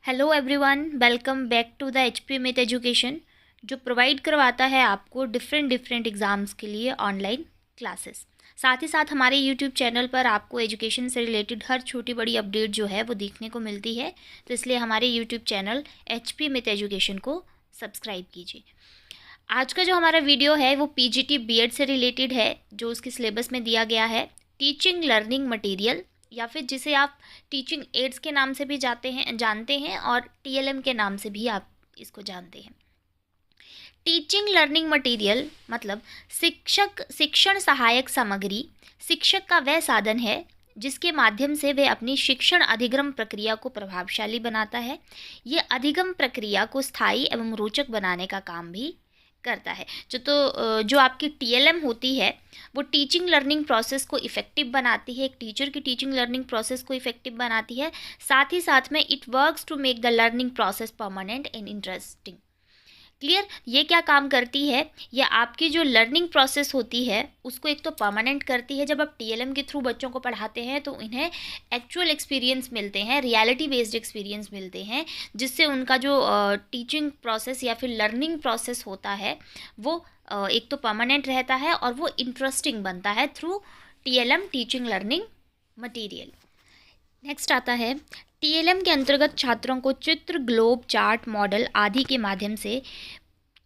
Hello everyone, welcome back to the HP myth education, जो provide करवाता है आपको डिफरेंट एग्ज़ाम्स के लिए ऑनलाइन क्लासेस। साथ ही साथ हमारे यूट्यूब चैनल पर आपको एजुकेशन से रिलेटेड हर छोटी बड़ी अपडेट जो है वो देखने को मिलती है। तो इसलिए हमारे YouTube channel HP myth education को सब्सक्राइब कीजिए। आज का जो हमारा वीडियो है वो पीजीटी बीएड से रिलेटेड है, जो उसके सिलेबस में दिया गया है। टीचिंग लर्निंग मटेरियल, या फिर जिसे आप टीचिंग एड्स के नाम से भी जानते हैं और टीएलएम के नाम से भी आप इसको जानते हैं। टीचिंग लर्निंग मटेरियल मतलब शिक्षण सहायक सामग्री। शिक्षक का वह साधन है जिसके माध्यम से वह अपनी शिक्षण अधिगम प्रक्रिया को प्रभावशाली बनाता है। ये अधिगम प्रक्रिया को स्थायी एवं रोचक बनाने का काम भी करता है। जो आपकी टीएलएम होती है वो टीचिंग लर्निंग प्रोसेस को इफ़ेक्टिव बनाती है। एक टीचर की टीचिंग लर्निंग प्रोसेस को इफ़ेक्टिव बनाती है। साथ ही साथ में it works to make the learning process permanent and interesting. Clear? ये क्या काम करती है? ये आपकी जो लर्निंग प्रोसेस होती है उसको एक तो परमानेंट करती है। जब आप टीएलएम के थ्रू बच्चों को पढ़ाते हैं तो इन्हें एक्चुअल एक्सपीरियंस मिलते हैं, रियलिटी बेस्ड एक्सपीरियंस मिलते हैं, जिससे उनका जो टीचिंग प्रोसेस या फिर लर्निंग प्रोसेस होता है वो एक तो परमानेंट रहता है और वो इंटरेस्टिंग बनता है through TLM, teaching learning material. Next आता है, टीएलएम के अंतर्गत छात्रों को चित्र, ग्लोब, चार्ट, मॉडल आदि के माध्यम से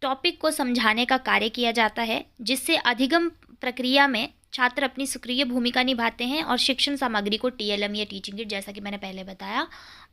टॉपिक को समझाने का कार्य किया जाता है, जिससे अधिगम प्रक्रिया में छात्र अपनी सक्रिय भूमिका निभाते हैं और शिक्षण सामग्री को टीएलएम या टीचिंग एड, जैसा कि मैंने पहले बताया,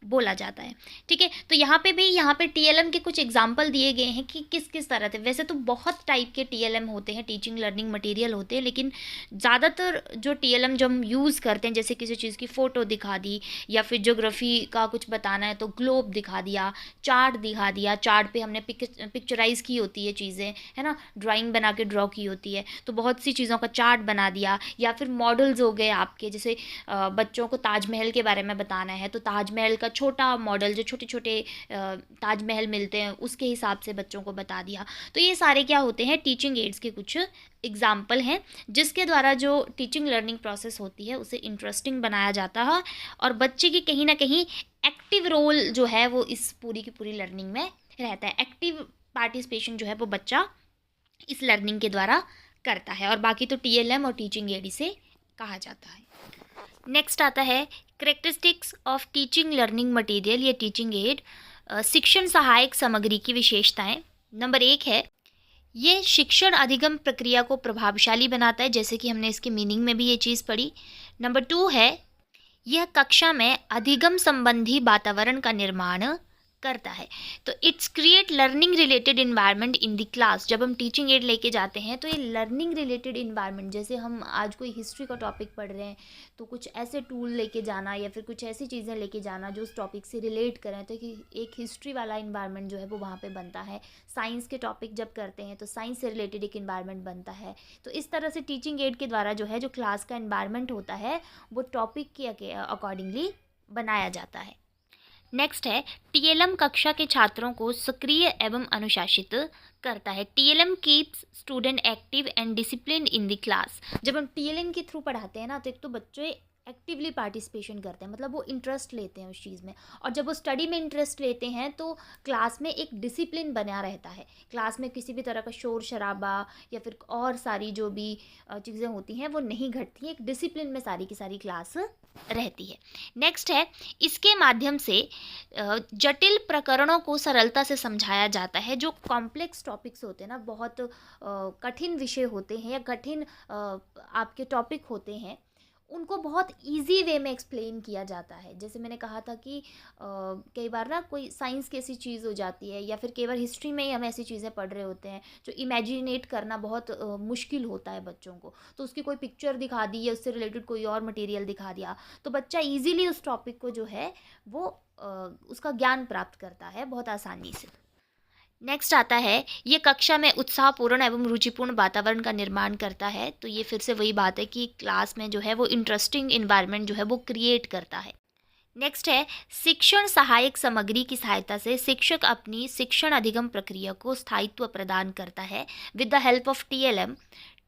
बोला जाता है। ठीक है, तो यहाँ पे टीएलएम के कुछ एग्जाम्पल दिए गए हैं कि किस किस तरह से। वैसे तो बहुत टाइप के टीएलएम होते हैं, टीचिंग लर्निंग मटेरियल होते हैं, लेकिन ज़्यादातर जो टीएलएम जो हम यूज़ करते हैं, जैसे किसी चीज़ की फ़ोटो दिखा दी या फिर ज्योग्राफी का कुछ बताना है तो ग्लोब दिखा दिया, चार्ट दिखा दिया, चार्ट पे हमने पिक्चराइज की होती है चीज़ें, है ना, ड्राइंग बना के ड्रॉ की होती है, तो बहुत सी चीज़ों का चार्ट बना दिया। या फिर मॉडल्स हो गए आपके, जैसे बच्चों को ताजमहल के बारे में बताना है तो ताजमहल का छोटा मॉडल, जो छोटे छोटे ताजमहल मिलते हैं उसके हिसाब से बच्चों को बता दिया। तो ये सारे क्या होते हैं, टीचिंग एड्स के कुछ एग्जाम्पल हैं, जिसके द्वारा जो टीचिंग लर्निंग प्रोसेस होती है उसे इंटरेस्टिंग बनाया जाता है और बच्चे की कहीं ना कहीं एक्टिव रोल जो है वो इस पूरी की पूरी लर्निंग में रहता है। एक्टिव पार्टिसिपेशन जो है वो बच्चा इस लर्निंग के द्वारा करता है, और बाकी तो टीएलएम और टीचिंग एड इसे कहा जाता है। नेक्स्ट आता है characteristics of teaching learning material या टीचिंग एड। शिक्षण सहायक सामग्री की विशेषताएं। नंबर 1 है, ये शिक्षण अधिगम प्रक्रिया को प्रभावशाली बनाता है, जैसे कि हमने इसके मीनिंग में भी ये चीज़ पढ़ी। नंबर 2 है, यह कक्षा में अधिगम संबंधी वातावरण का निर्माण करता है। तो it's create learning related environment in the class. जब हम टीचिंग एड लेके जाते हैं तो ये लर्निंग रिलेटेड इन्वायरमेंट, जैसे हम आज कोई हिस्ट्री का टॉपिक पढ़ रहे हैं तो कुछ ऐसे टूल लेके जाना या फिर कुछ ऐसी चीज़ें लेके जाना जो उस टॉपिक से रिलेट करें, तो एक हिस्ट्री वाला इन्वायरमेंट जो है वो वहाँ पे बनता है। साइंस के टॉपिक जब करते हैं तो साइंस से रिलेटेड एक इन्वायरमेंट बनता है। तो इस तरह से टीचिंग एड के द्वारा जो है जो क्लास का इन्वायरमेंट होता है वो टॉपिक के अकॉर्डिंगली बनाया जाता है। नेक्स्ट है, टीएलएम कक्षा के छात्रों को सक्रिय एवं अनुशासित करता है। TLM keeps student active and discipline in the class. जब हम टीएलएम के थ्रू पढ़ाते हैं ना तो एक तो बच्चे एक्टिवली पार्टिसिपेशन करते हैं, मतलब वो इंटरेस्ट लेते हैं उस चीज़ में, और जब वो स्टडी में इंटरेस्ट लेते हैं तो क्लास में एक डिसिप्लिन बना रहता है। क्लास में किसी भी तरह का शोर शराबा या फिर और सारी जो भी चीज़ें होती हैं वो नहीं घटती हैं, एक डिसिप्लिन में सारी की सारी क्लास रहती है। नेक्स्ट है, इसके माध्यम से जटिल प्रकरणों को सरलता से समझाया जाता है। जो कॉम्प्लेक्स टॉपिक्स होते हैं ना, बहुत कठिन विषय होते हैं या कठिन आपके टॉपिक होते हैं, उनको बहुत इजी वे में एक्सप्लेन किया जाता है। जैसे मैंने कहा था कि कई बार ना कोई साइंस की ऐसी चीज़ हो जाती है या फिर कई बार हिस्ट्री में ही हम ऐसी चीज़ें पढ़ रहे होते हैं जो इमेजिनेट करना बहुत मुश्किल होता है बच्चों को, तो उसकी कोई पिक्चर दिखा दी या उससे रिलेटेड कोई और मटेरियल दिखा दिया तो बच्चा ईजीली उस टॉपिक को जो है वो उसका ज्ञान प्राप्त करता है बहुत आसानी से। नेक्स्ट आता है, ये कक्षा में उत्साहपूर्ण एवं रुचिपूर्ण वातावरण का निर्माण करता है। तो ये फिर से वही बात है कि क्लास में जो है वो इंटरेस्टिंग इन्वायरमेंट जो है वो क्रिएट करता है। नेक्स्ट है, शिक्षण सहायक सामग्री की सहायता से शिक्षक अपनी शिक्षण अधिगम प्रक्रिया को स्थायित्व प्रदान करता है। With the help of TLM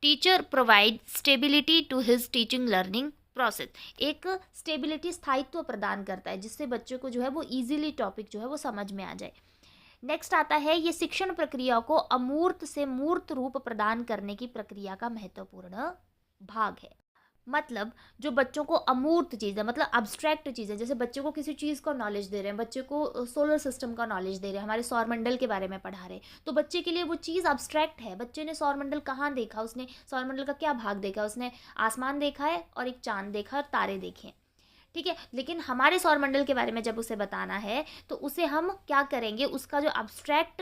teacher provide stability to his teaching learning process एक स्टेबिलिटी, स्थायित्व प्रदान करता है, जिससे बच्चे को जो है वो इजीली टॉपिक जो है वो समझ में आ जाए। नेक्स्ट आता है, ये शिक्षण प्रक्रिया को अमूर्त से मूर्त रूप प्रदान करने की प्रक्रिया का महत्वपूर्ण भाग है। मतलब जो बच्चों को अमूर्त चीज़ है, मतलब अब्स्ट्रैक्ट चीज़ है, जैसे बच्चे को किसी चीज़ का नॉलेज दे रहे हैं, बच्चे को सोलर सिस्टम का नॉलेज दे रहे हैं, हमारे सौरमंडल के बारे में पढ़ा रहे हैं, तो बच्चे के लिए वो चीज़ अब्स्ट्रैक्ट है। बच्चे ने सौरमंडल कहाँ देखा, उसने सौरमंडल का क्या भाग देखा, उसने आसमान देखा है और एक चांद देखा और तारे देखे, ठीक है। लेकिन हमारे सौरमंडल के बारे में जब उसे बताना है तो उसे हम क्या करेंगे, उसका जो अब्स्ट्रैक्ट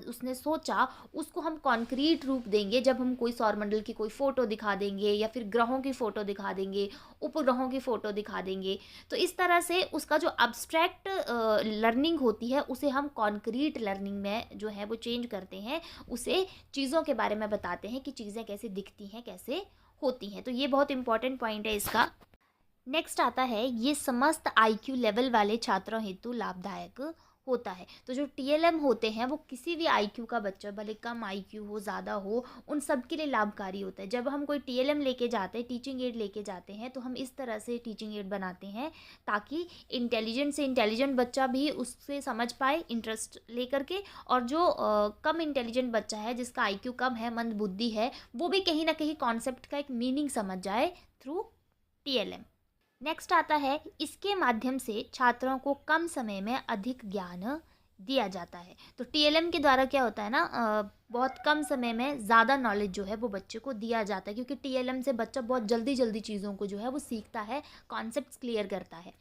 उसने सोचा उसको हम कॉन्क्रीट रूप देंगे जब हम कोई सौरमंडल की कोई फ़ोटो दिखा देंगे या फिर ग्रहों की फ़ोटो दिखा देंगे, उपग्रहों की फ़ोटो दिखा देंगे। तो इस तरह से उसका जो अब्स्ट्रैक्ट लर्निंग होती है उसे हम कॉन्क्रीट लर्निंग में जो है वो चेंज करते हैं, उसे चीज़ों के बारे में बताते हैं कि चीज़ें कैसे दिखती हैं, कैसे होती हैं। तो ये बहुत इंपॉर्टेंट पॉइंट है इसका। नेक्स्ट आता है, ये समस्त आईक्यू लेवल वाले छात्रों हेतु लाभदायक होता है। तो जो टीएलएम होते हैं वो किसी भी आईक्यू का बच्चा, भले कम आईक्यू हो ज़्यादा हो, उन सब के लिए लाभकारी होता है। जब हम कोई टीएलएम लेके जाते हैं, टीचिंग एड लेके जाते हैं, तो हम इस तरह से टीचिंग एड बनाते हैं ताकि इंटेलिजेंट से इंटेलिजेंट बच्चा भी उससे समझ पाए इंटरेस्ट लेकर के, और जो कम इंटेलिजेंट बच्चा है, जिसका आईक्यू कम है, मंद बुद्धि है, वो भी कहीं ना कहीं कॉन्सेप्ट का एक मीनिंग समझ जाए थ्रू टीएलएम। नेक्स्ट आता है, इसके माध्यम से छात्रों को कम समय में अधिक ज्ञान दिया जाता है। तो टीएलएम के द्वारा क्या होता है ना, बहुत कम समय में ज़्यादा नॉलेज जो है वो बच्चे को दिया जाता है, क्योंकि टीएलएम से बच्चा बहुत जल्दी जल्दी चीज़ों को जो है वो सीखता है, कॉन्सेप्ट्स क्लियर करता है।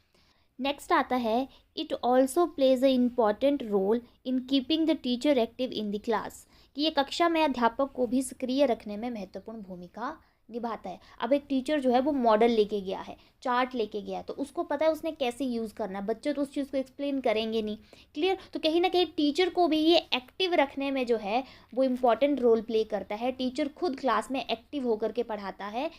नेक्स्ट आता है, it also plays a important role in keeping the teacher active in the class, कि ये कक्षा में अध्यापक को भी सक्रिय रखने में महत्वपूर्ण भूमिका निभाता है। अब एक टीचर जो है वो मॉडल लेके गया है, चार्ट लेके गया है, तो उसको पता है उसने कैसे यूज़ करना है। बच्चे तो उस चीज़ को एक्सप्लेन करेंगे नहीं, क्लियर। तो कहीं ना कहीं टीचर को भी ये एक्टिव रखने में जो है वो इम्पॉर्टेंट रोल प्ले करता है। टीचर खुद क्लास में एक्टिव होकर के पढ़ाता है,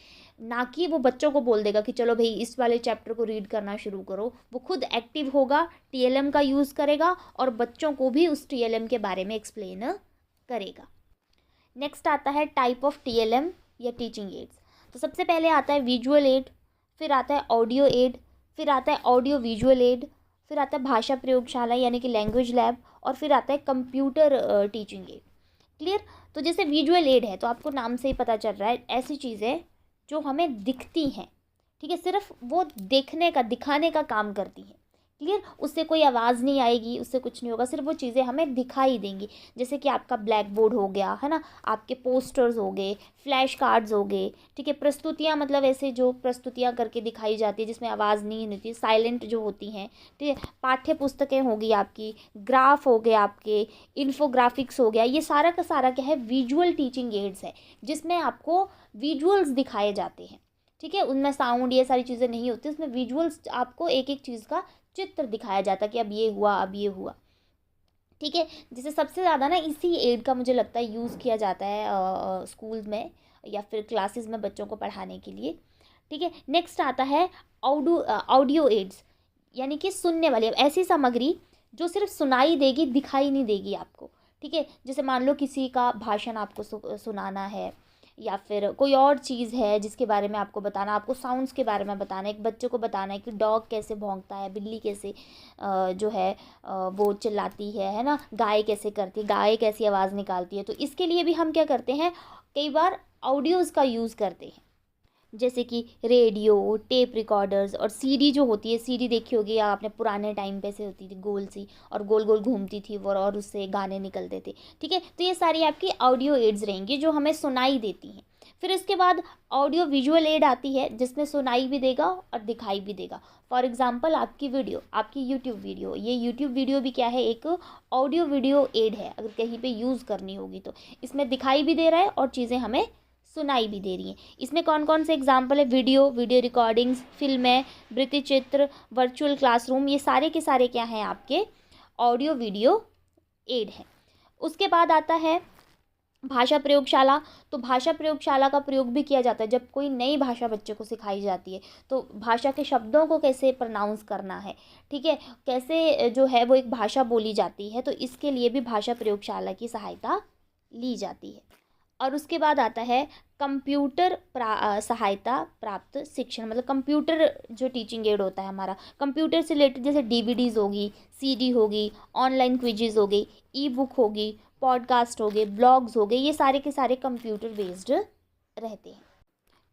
ना कि वो बच्चों को बोल देगा कि चलो भाई इस वाले चैप्टर को रीड करना शुरू करो। वो खुद एक्टिव होगा, टीएलएम का यूज़ करेगा और बच्चों को भी उस टीएलएम के बारे में एक्सप्लेन करेगा। नेक्स्ट आता है, टाइप ऑफ टीएलएम या टीचिंग एड्स। तो सबसे पहले आता है विजुअल एड, फिर आता है ऑडियो एड, फिर आता है ऑडियो विजुअल एड, फिर आता है भाषा प्रयोगशाला यानी कि लैंग्वेज लैब, और फिर आता है कंप्यूटर टीचिंग एड, क्लियर। तो जैसे विजुअल एड है तो आपको नाम से ही पता चल रहा है, ऐसी चीज़ें जो हमें दिखती हैं, ठीक है, सिर्फ वो देखने का, दिखाने का काम करती हैं, क्लियर। उससे कोई आवाज़ नहीं आएगी, उससे कुछ नहीं होगा, सिर्फ वो चीज़ें हमें दिखाई देंगी। जैसे कि आपका ब्लैक बोर्ड हो गया है ना, आपके पोस्टर्स हो गए, फ्लैश कार्ड्स हो गए, ठीक है। प्रस्तुतियाँ, मतलब ऐसे जो प्रस्तुतियाँ करके दिखाई जाती है जिसमें आवाज़ नहीं होती, साइलेंट जो होती हैं, ठीक है। पाठ्य पुस्तकें होगी आपकी, ग्राफ हो गए आपके, इन्फोग्राफिक्स हो गया, ये सारा का सारा क्या है, विजुअल टीचिंग एड्स है, जिसमें आपको विजुअल्स दिखाए जाते हैं, ठीक है। उनमें साउंड ये सारी चीज़ें नहीं होती, उसमें विजुअल्स आपको एक एक चीज़ का चित्र दिखाया जाता है कि अब ये हुआ, अब ये हुआ, ठीक है। जैसे सबसे ज़्यादा ना इसी एड का मुझे लगता है यूज़ किया जाता है स्कूल में या फिर क्लासेस में बच्चों को पढ़ाने के लिए, ठीक है। नेक्स्ट आता है ऑडियो एड्स, यानी कि सुनने वाली, अब ऐसी सामग्री जो सिर्फ सुनाई देगी, दिखाई नहीं देगी आपको, ठीक है। जैसे मान लो किसी का भाषण आपको सुनाना है, या फिर कोई और चीज़ है जिसके बारे में आपको बताना, आपको साउंड्स के बारे में बताना है, एक बच्चे को बताना है कि डॉग कैसे भौंकता है, बिल्ली कैसे जो है वो चिल्लाती है ना, गाय कैसे करती है, गाय कैसी आवाज़ निकालती है। तो इसके लिए भी हम क्या करते हैं, कई बार ऑडियोज़ का यूज़ करते हैं, जैसे कि रेडियो, टेप रिकॉर्डर्स और सीडी जो होती है, सीडी देखी होगी या आपने, पुराने टाइम पे से होती थी गोल सी और गोल गोल घूमती थी वो, और उससे गाने निकलते थे, ठीक है। तो ये सारी आपकी ऑडियो एड्स रहेंगी जो हमें सुनाई देती हैं। फिर इसके बाद ऑडियो विजुअल एड आती है, जिसमें सुनाई भी देगा और दिखाई भी देगा। फॉर एग्जांपल आपकी वीडियो, आपकी यूट्यूब वीडियो, ये यूट्यूब वीडियो भी क्या है, एक ऑडियो वीडियो एड है। अगर कहीं पे यूज़ करनी होगी तो इसमें दिखाई भी दे रहा है और चीज़ें हमें सुनाई भी दे रही हैं। इसमें कौन कौन से एग्जाम्पल है, वीडियो रिकॉर्डिंग्स, फिल्में, वृत्तचित्र, वर्चुअल क्लासरूम, ये सारे के सारे क्या हैं, आपके ऑडियो वीडियो एड हैं। उसके बाद आता है भाषा प्रयोगशाला। तो भाषा प्रयोगशाला का प्रयोग भी किया जाता है जब कोई नई भाषा बच्चे को सिखाई जाती है, तो भाषा के शब्दों को कैसे प्रोनाउंस करना है, ठीक है, कैसे जो है वो एक भाषा बोली जाती है, तो इसके लिए भी भाषा प्रयोगशाला की सहायता ली जाती है। और उसके बाद आता है कंप्यूटर सहायता प्राप्त शिक्षण, मतलब कंप्यूटर जो टीचिंग एड होता है हमारा, कंप्यूटर से रिलेटेड जैसे डीवीडीज़ होगी, सीडी होगी, ऑनलाइन क्विजेज़ हो गई, ई बुक होगी, पॉडकास्ट हो गए, ब्लॉग्स हो गए, ये सारे के सारे कंप्यूटर बेस्ड रहते हैं।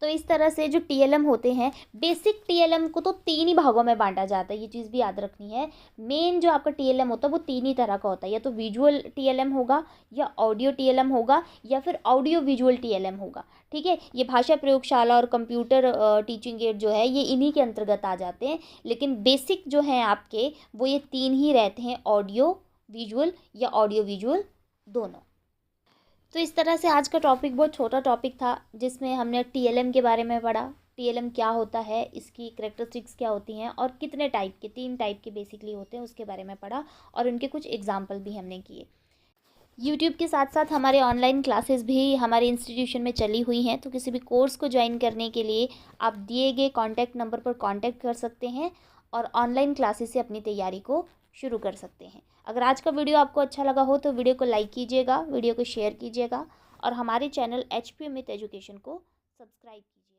तो इस तरह से जो टीएलएम होते हैं, बेसिक टीएलएम को तो 3 ही भागों में बांटा जाता है, ये चीज़ भी याद रखनी है। मेन जो आपका टीएलएम होता है वो 3 ही तरह का होता है, या तो विजुअल टीएलएम होगा, या ऑडियो टीएलएम होगा, या फिर ऑडियो विजुअल टीएलएम होगा। ठीक है, ये भाषा प्रयोगशाला और कंप्यूटर टीचिंग एड जो है ये इन्हीं के अंतर्गत आ जाते हैं। लेकिन बेसिक जो हैं आपके वो ये 3 ही रहते हैं, ऑडियो विजुअल या ऑडियो विजुअल दोनों। तो इस तरह से आज का टॉपिक बहुत छोटा टॉपिक था, जिसमें हमने टीएलएम के बारे में पढ़ा, टीएलएम क्या होता है, इसकी कैरेक्टरिस्टिक्स क्या होती हैं, और कितने टाइप के, 3 टाइप के बेसिकली होते हैं, उसके बारे में पढ़ा, और उनके कुछ एग्जाम्पल भी हमने किए। यूट्यूब के साथ साथ हमारे ऑनलाइन क्लासेस भी हमारे इंस्टीट्यूशन में चली हुई हैं, तो किसी भी कोर्स को ज्वाइन करने के लिए आप दिए गए कॉन्टैक्ट नंबर पर कॉन्टैक्ट कर सकते हैं और ऑनलाइन क्लासेस से अपनी तैयारी को शुरू कर सकते हैं। अगर आज का वीडियो आपको अच्छा लगा हो तो वीडियो को लाइक कीजिएगा, वीडियो को शेयर कीजिएगा, और हमारे चैनल HP अमित एजुकेशन को सब्सक्राइब कीजिए।